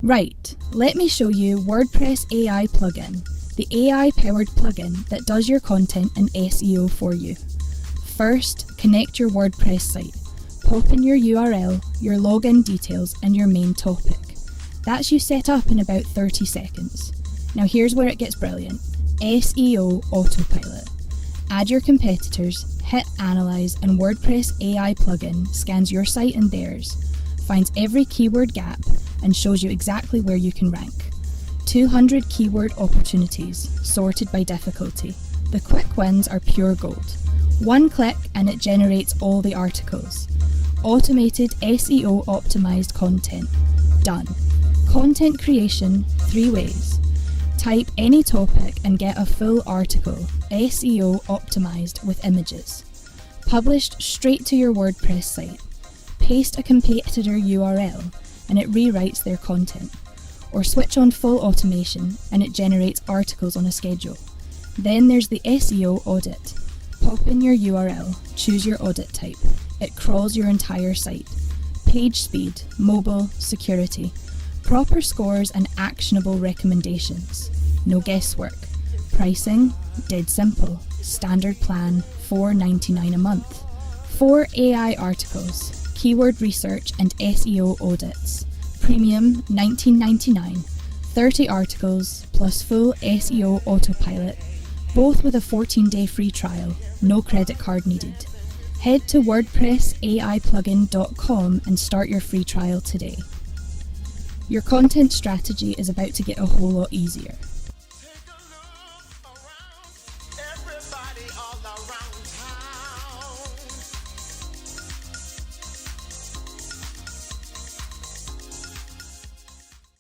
Right, let me show you WordPress AI Plugin, the AI-powered plugin that does your content and SEO for you. First, connect your WordPress site. Pop in your URL, your login details, and your main topic. That's you set up in about 30 seconds. Now here's where it gets brilliant. SEO Autopilot. Add your competitors, hit Analyze, and WordPress AI Plugin scans your site and theirs, finds every keyword gap, and shows you exactly where you can rank. 200 keyword opportunities, sorted by difficulty. The quick wins are pure gold. One click and it generates all the articles. Automated SEO-optimized content. Done. Content creation, 3 ways. Type any topic and get a full article, SEO-optimized with images. Published straight to your WordPress site. Paste a competitor URL and it rewrites their content. Or switch on full automation and it generates articles on a schedule. Then there's the SEO audit. Pop in your URL, choose your audit type. It crawls your entire site. Page speed, mobile, security. Proper scores and actionable recommendations. No guesswork. Pricing, dead simple. Standard plan, $4.99 a month. 4 AI articles. Keyword research and SEO audits. Premium, $19.99. 30 articles plus full SEO autopilot, both with a 14-day free trial, no credit card needed. Head to WordPressAIPlugin.com and start your free trial today. Your content strategy is about to get a whole lot easier.